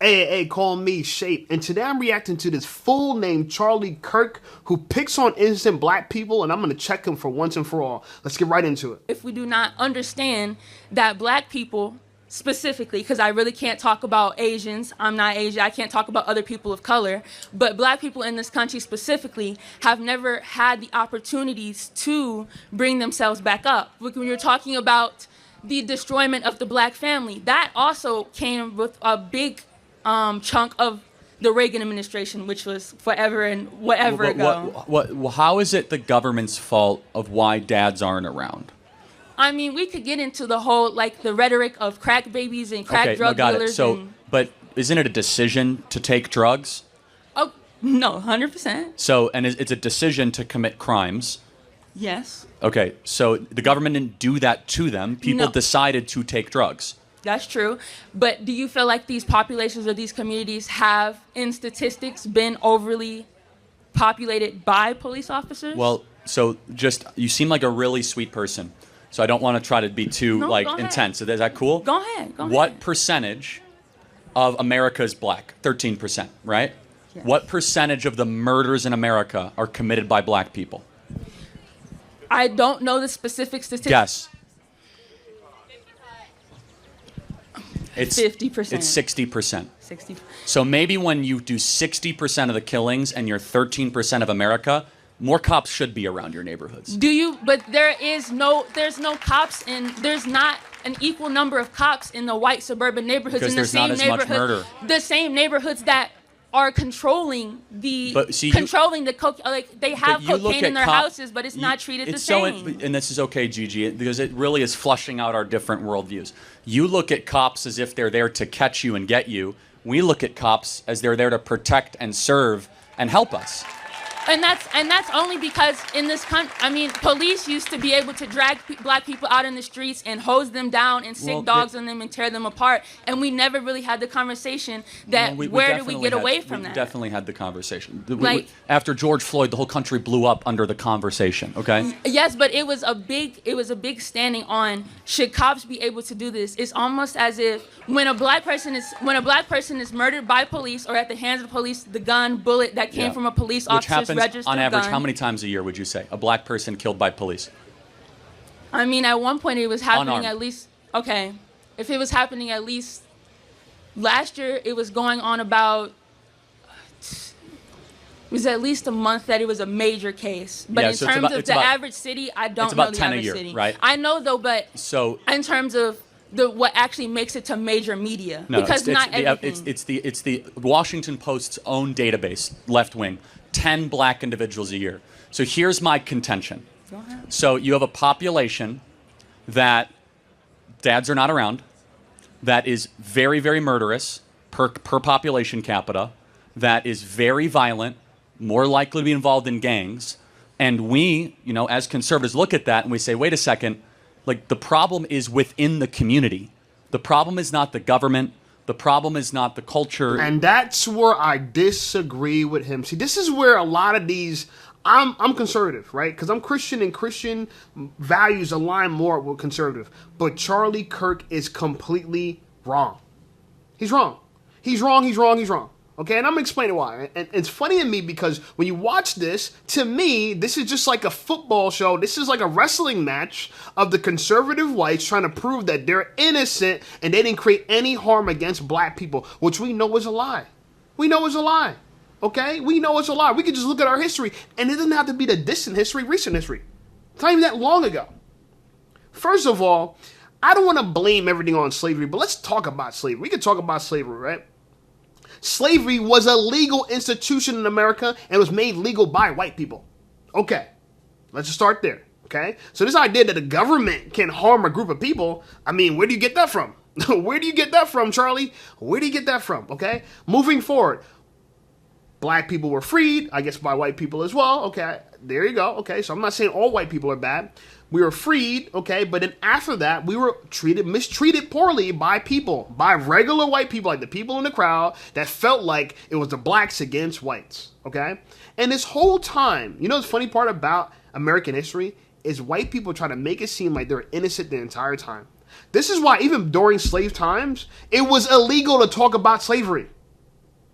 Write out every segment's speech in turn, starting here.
AAA, call me Shape, and today I'm reacting to this fool named Charlie Kirk who picks on innocent black people, and I'm gonna check him for once and for all. Let's get right into it. If we do not understand that black people specifically, because I really can't talk about Asians, I'm not Asian, I can't talk about other people of color, but black people in this country specifically have never had the opportunities to bring themselves back up. When you're talking about the destroyment of the black family, that also came with a big chunk of the Reagan administration, which was forever and whatever ago. How is it the government's fault of why dads aren't around? I mean, we could get into the whole, like, the rhetoric of crack babies and crack drug dealers. But isn't it a decision to take drugs? Oh, no, 100%. So, and it's a decision to commit crimes. Yes. Okay, so the government didn't do that to them. People decided to take drugs. That's true. But do you feel like these populations or these communities have, in statistics, been overly populated by police officers? Well, so you seem like a really sweet person. So I don't want to try to be too intense. Is that cool? Go ahead. What percentage of America is black? 13%, right? Yes. What percentage of the murders in America are committed by black people? I don't know the specific statistics. Guess. It's 50%. It's 60%. 60. So maybe when you do 60% of the killings and you're 13% of America, more cops should be around your neighborhoods. But there's no cops there's not an equal number of cops in the white suburban neighborhoods, because in the there's not same as much murder. The same neighborhoods that are controlling the they have cocaine in their houses, but it's not treated the same. And this is okay, Gigi, because it really is flushing out our different worldviews. You look at cops as if they're there to catch you and get you. We look at cops as they're there to protect and serve and help us. And that's only because in this country, I mean, police used to be able to drag black people out in the streets and hose them down and sick dogs on them and tear them apart. And we never really had the conversation that where do we get away from that? We definitely had the conversation. After George Floyd, the whole country blew up under the conversation. Okay. Yes, but it was a big standing on, should cops be able to do this? It's almost as if when a black person is murdered by police or at the hands of the police, the gun, bullet that came from a police officer's registered on average, gun. how many times a year would you say a black person killed by police? I mean, at one point it was happening Unarmed. at least. Okay, if it was happening at least last year, it was going on about. It was at least a month that it was a major case. But in terms of the average city, I don't know the average city. Right? I know though, but in terms of what actually makes it to major media, because it's the Washington Post's own database, left wing. 10 black individuals a year. So here's my contention. Go ahead. So you have a population that dads are not around, that is very, very murderous per population capita, that is very violent, more likely to be involved in gangs, and we, as conservatives look at that and we say, wait a second, like the problem is within the community. The problem is not the government. The problem is not the culture. And that's where I disagree with him. See, this is where a lot of these, I'm conservative, right? Because I'm Christian, and Christian values align more with conservative. But Charlie Kirk is completely wrong. He's wrong. He's wrong, he's wrong, he's wrong. Okay, and I'm going to explain why. And it's funny to me because when you watch this, to me, this is just like a football show. This is like a wrestling match of the conservative whites trying to prove that they're innocent and they didn't create any harm against black people, which we know is a lie. We know is a lie. Okay? We know it's a lie. We can just look at our history, and it doesn't have to be the distant history, recent history. It's not even that long ago. First of all, I don't want to blame everything on slavery, but let's talk about slavery. We can talk about slavery, right? Slavery was a legal institution in America and was made legal by white people. Okay, let's just start there, okay? So this idea that the government can harm a group of people, I mean, where do you get that from? Where do you get that from, Charlie? Where do you get that from, okay? Moving forward, black people were freed, I guess by white people as well, okay? There you go, okay? So I'm not saying all white people are bad. We were freed, okay, but then after that, we were mistreated poorly by people, by regular white people, like the people in the crowd that felt like it was the blacks against whites, okay? And this whole time, the funny part about American history is white people try to make it seem like they're innocent the entire time. This is why even during slave times, it was illegal to talk about slavery.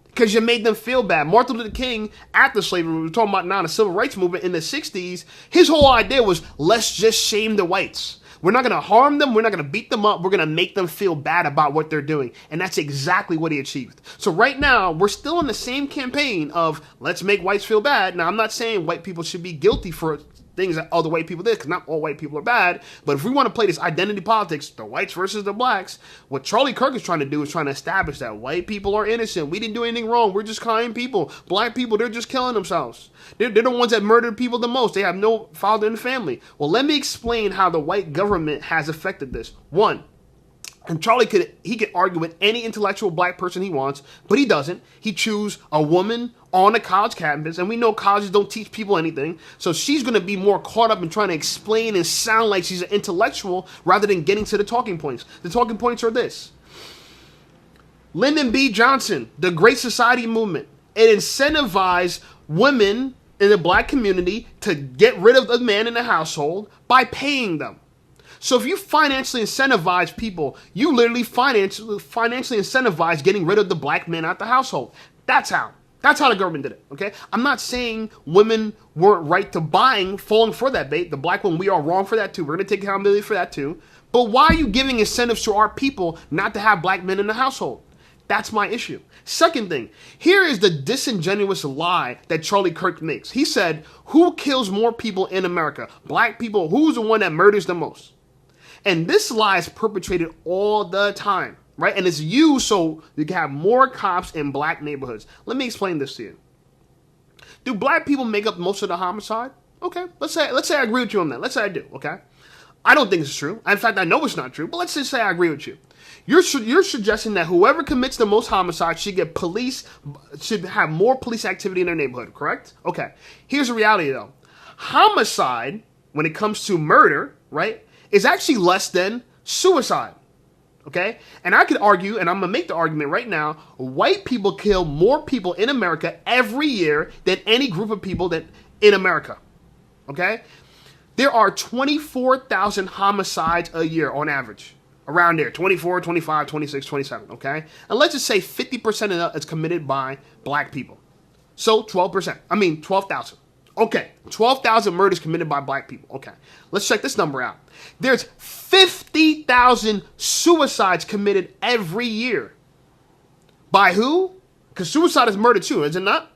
Because you made them feel bad. Martin Luther King, after slavery, we're talking about now the civil rights movement in the 60s, his whole idea was, let's just shame the whites. We're not going to harm them. We're not going to beat them up. We're going to make them feel bad about what they're doing. And that's exactly what he achieved. So right now, we're still in the same campaign of let's make whites feel bad. Now, I'm not saying white people should be guilty for things that other white people did, because not all white people are bad. But if we want to play this identity politics, the whites versus the blacks, what Charlie Kirk is trying to do is trying to establish that white people are innocent. We didn't do anything wrong. We're just kind people. Black people, they're just killing themselves. They're the ones that murdered people the most. They have no father in the family. Well, let me explain how the white government has affected this. One, and Charlie could argue with any intellectual black person he wants, but he doesn't. He chooses a woman on a college campus, and we know colleges don't teach people anything, so she's going to be more caught up in trying to explain and sound like she's an intellectual rather than getting to the talking points. The talking points are this. Lyndon B. Johnson, the Great Society movement, it incentivized women in the black community to get rid of the man in the household by paying them. So if you financially incentivize people, you literally financially incentivize getting rid of the black man out the household. That's how the government did it, okay? I'm not saying women weren't right to falling for that bait. The black women, we are wrong for that too. We're going to take accountability for that too. But why are you giving incentives to our people not to have black men in the household? That's my issue. Second thing, here is the disingenuous lie that Charlie Kirk makes. He said, who kills more people in America? Black people. Who's the one that murders the most? And this lie is perpetrated all the time, right? And it's used so you can have more cops in black neighborhoods. Let me explain this to you. Do black people make up most of the homicide? Okay, let's say I agree with you on that. Let's say I do, okay? I don't think it's true. In fact, I know it's not true, but let's just say I agree with you. You're suggesting that whoever commits the most homicides should have more police activity in their neighborhood, correct? Okay, here's the reality though. Homicide, when it comes to murder, right, is actually less than suicide, okay? And I could argue, and I'm going to make the argument right now, white people kill more people in America every year than any group of people in America, okay? There are 24,000 homicides a year on average, around there, 24, 25, 26, 27, okay? And let's just say 50% of that is committed by black people. So 12,000. Okay, 12,000 murders committed by black people. Okay, let's check this number out. There's 50,000 suicides committed every year. By who? Because suicide is murder too, is it not?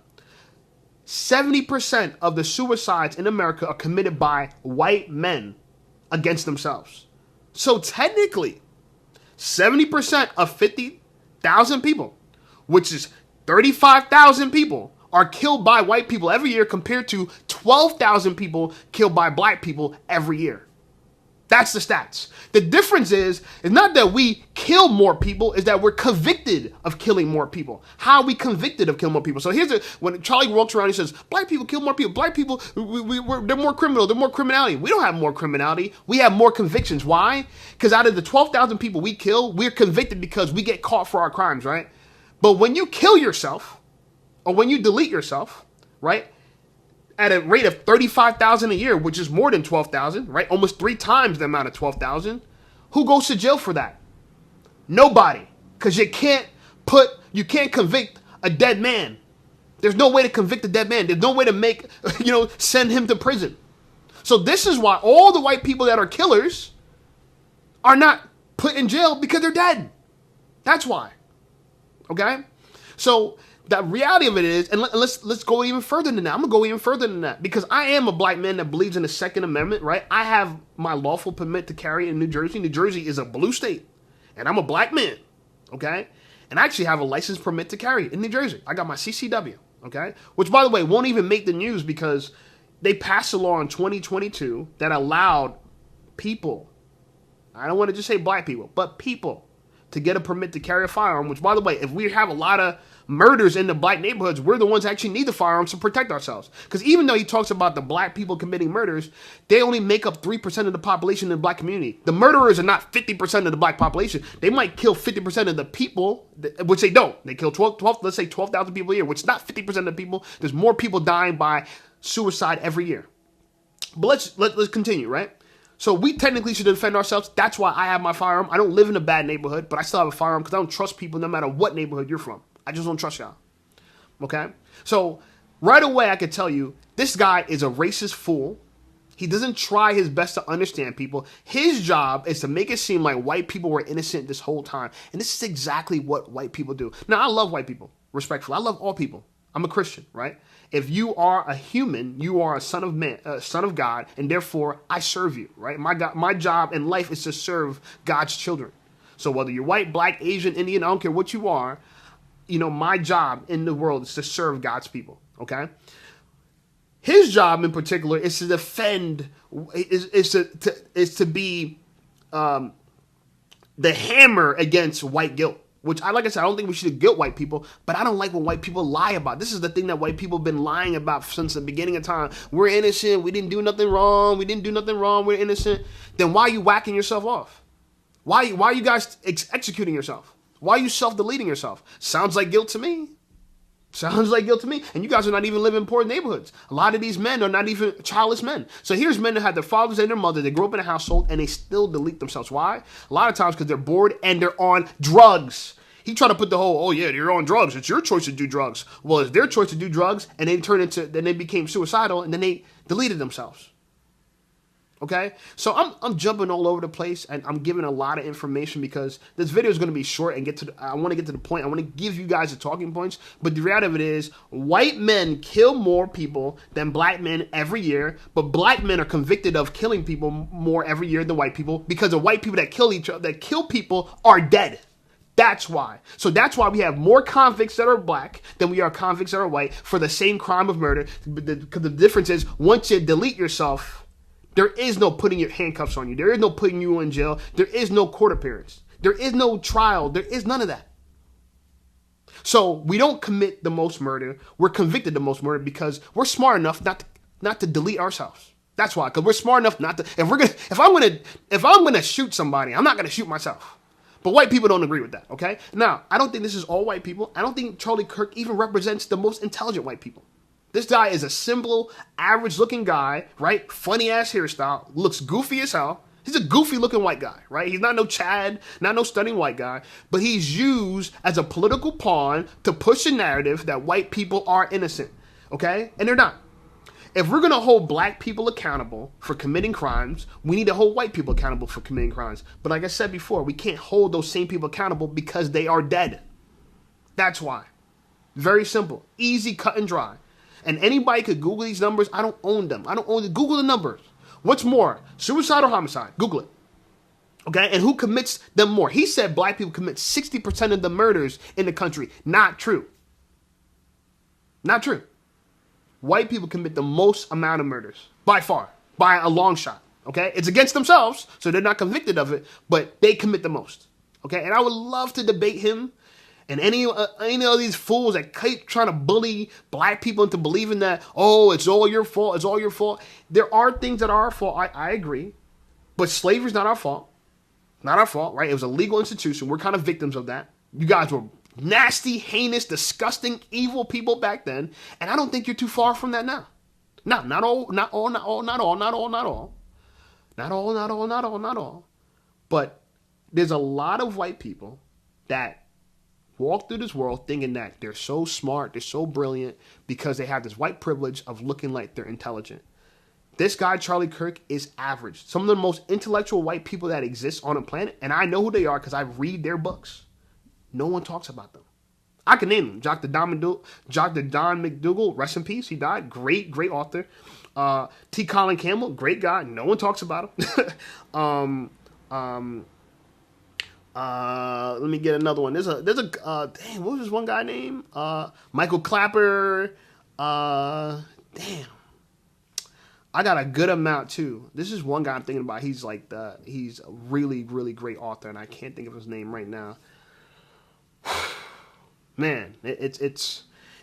70% of the suicides in America are committed by white men against themselves. So technically, 70% of 50,000 people, which is 35,000 people, are killed by white people every year compared to 12,000 people killed by black people every year. That's the stats. The difference is not that we kill more people, is that we're convicted of killing more people. How are we convicted of killing more people? So when Charlie walks around, he says, black people kill more people. Black people, they're more criminal. They're more criminality. We don't have more criminality. We have more convictions. Why? Because out of the 12,000 people we kill, we're convicted because we get caught for our crimes, right? But when you kill yourself, or when you delete yourself, right, at a rate of 35,000 a year, which is more than 12,000, right, almost 3 times the amount of 12,000, who goes to jail for that? Nobody, because you can't convict a dead man. There's no way to convict a dead man. There's no way to send him to prison. So this is why all the white people that are killers are not put in jail, because they're dead. That's why. Okay? So the reality of it is, and let's go even further than that. I'm going to go even further than that, because I am a black man that believes in the Second Amendment, right? I have my lawful permit to carry in New Jersey. New Jersey is a blue state, and I'm a black man, okay? And I actually have a license permit to carry in New Jersey. I got my CCW, okay? Which, by the way, won't even make the news because they passed a law in 2022 that allowed people, I don't want to just say black people, but people, to get a permit to carry a firearm, which, by the way, if we have a lot of murders in the black neighborhoods, we're the ones that actually need the firearms to protect ourselves. Because even though he talks about the black people committing murders, they only make up 3% of the population in the black community. The murderers are not 50% of the black population. They might kill 50% of the people, which they don't. They kill 12,000 people a year, which is not 50% of the people. There's more people dying by suicide every year. But let's continue, right? So we technically should defend ourselves. That's why I have my firearm. I don't live in a bad neighborhood, but I still have a firearm because I don't trust people no matter what neighborhood you're from. I just don't trust y'all. Okay? So right away I could tell you, this guy is a racist fool. He doesn't try his best to understand people. His job is to make it seem like white people were innocent this whole time. And this is exactly what white people do. Now, I love white people, respectfully. I love all people. I'm a Christian, right? If you are a human, you are a son of man, son of God, and therefore I serve you, right? My job in life is to serve God's children. So whether you're white, black, Asian, Indian, I don't care what you are, my job in the world is to serve God's people, okay? His job in particular is to defend, is to be the hammer against white guilt. Which, like I said, I don't think we should guilt white people, but I don't like when white people lie about. This is the thing that white people have been lying about since the beginning of time. We're innocent. We didn't do nothing wrong. We didn't do nothing wrong. We're innocent. Then why are you whacking yourself off? Why are you guys executing yourself? Why are you self-deleting yourself? Sounds like guilt to me. Sounds like guilt to me. And you guys are not even living in poor neighborhoods. A lot of these men are not even childless men. So here's men that had their fathers and their mother. They grew up in a household and they still delete themselves. Why? A lot of times because they're bored and they're on drugs. He tried to put the whole, oh yeah, you're on drugs. It's your choice to do drugs. Well, it's their choice to do drugs, and then they became suicidal, and then they deleted themselves. Okay? So I'm jumping all over the place, and I'm giving a lot of information because this video is going to be short and I want to get to the point. I want to give you guys the talking points, but the reality of it is white men kill more people than black men every year, but black men are convicted of killing people more every year than white people because the white people that kill people are dead. That's why. So that's why we have more convicts that are black than we are convicts that are white for the same crime of murder. Because the difference is once you delete yourself, there is no putting your handcuffs on you. There is no putting you in jail. There is no court appearance. There is no trial. There is none of that. So we don't commit the most murder. We're convicted the most murder because we're smart enough not to delete ourselves. That's why. Because we're smart enough not to. If I'm gonna shoot somebody, I'm not gonna shoot myself. But white people don't agree with that, okay? Now, I don't think this is all white people. I don't think Charlie Kirk even represents the most intelligent white people. This guy is a simple, average-looking guy, right? Funny-ass hairstyle, looks goofy as hell. He's a goofy-looking white guy, right? He's not no Chad, not no stunning white guy, but he's used as a political pawn to push a narrative that white people are innocent, okay? And they're not. If we're going to hold black people accountable for committing crimes, we need to hold white people accountable for committing crimes. But like I said before, we can't hold those same people accountable because they are dead. That's why. Very simple. Easy, cut and dry. And anybody could Google these numbers. I don't own them. I don't own them. Google the numbers. What's more, suicide or homicide? Google it. Okay? And who commits them more? He said black people commit 60% of the murders in the country. Not true. Not true. White people commit the most amount of murders, by far, by a long shot, okay? It's against themselves, so they're not convicted of it, but they commit the most, okay? And I would love to debate him and any of these fools that keep trying to bully black people into believing that, oh, it's all your fault, it's all your fault. There are things that are our fault, I agree, but slavery's not our fault. Not our fault, right? It was a legal institution. We're kind of victims of that. You guys were nasty, heinous, disgusting, evil people back then, and I don't think you're too far from that now. Not all. But there's a lot of white people that walk through this world thinking that they're so smart, they're so brilliant, because they have this white privilege of looking like they're intelligent. This guy, Charlie Kirk, is average. Some of the most intellectual white people that exist on the planet, and I know who they are because I read their books. No one talks about them. I can name them. Dr. Don McDougall, rest in peace. He died. Great author. T. Colin Campbell, great guy. No one talks about him. Let me get another one. There's a damn, what was this one guy named? Michael Clapper. Damn. I got a good amount too. This is one guy I'm thinking about. He's he's a really, really great author, and I can't think of his name right now. Man, it's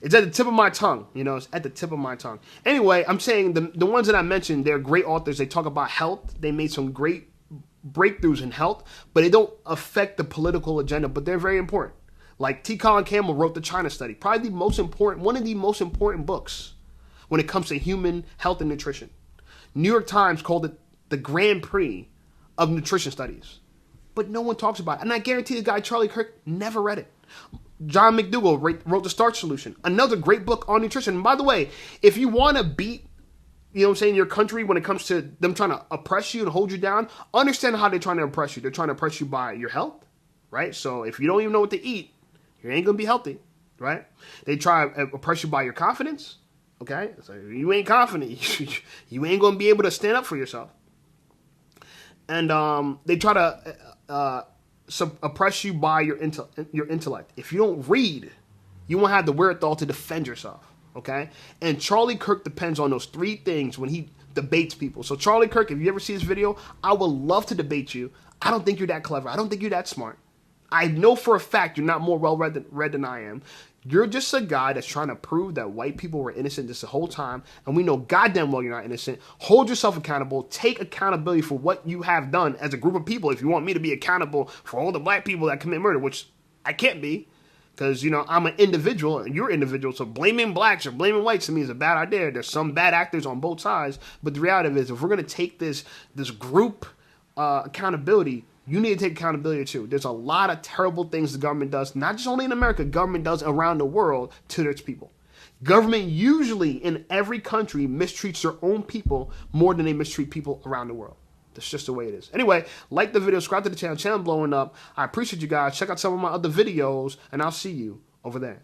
at the tip of my tongue. It's at the tip of my tongue. Anyway, I'm saying the ones that I mentioned, they're great authors. They talk about health. They made some great breakthroughs in health, but they don't affect the political agenda, but they're very important. Like T. Colin Campbell wrote The China Study, probably one of the most important books when it comes to human health and nutrition. New York Times called it the Grand Prix of nutrition studies. But no one talks about it. And I guarantee the guy, Charlie Kirk, never read it. John McDougall wrote The Starch Solution, another great book on nutrition. And by the way, if you want to beat, you know what I'm saying, your country when it comes to them trying to oppress you and hold you down, understand how they're trying to oppress you. They're trying to oppress you by your health, right? So if you don't even know what to eat, you ain't going to be healthy, right? They try to oppress you by your confidence, okay? So you ain't confident. You ain't going to be able to stand up for yourself. And they try to oppress you by your intellect. If you don't read, you won't have the wherewithal to defend yourself. Okay? And Charlie Kirk depends on those three things when he debates people. So Charlie Kirk, if you ever see this video, I would love to debate you. I don't think you're that clever. I don't think you're that smart. I know for a fact you're not more well-read than I am. You're just a guy that's trying to prove that white people were innocent this whole time, and we know goddamn well you're not innocent. Hold yourself accountable. Take accountability for what you have done as a group of people if you want me to be accountable for all the black people that commit murder, which I can't be. Because, you know, I'm an individual and you're an individual. So blaming blacks or blaming whites to me is a bad idea. There's some bad actors on both sides. But the reality is, if we're going to take this group accountability, you need to take accountability too. There's a lot of terrible things the government does, not just only in America, government does around the world to its people. Government usually in every country mistreats their own people more than they mistreat people around the world. That's just the way it is. Anyway, like the video, subscribe to the channel blowing up. I appreciate you guys. Check out some of my other videos, and I'll see you over there.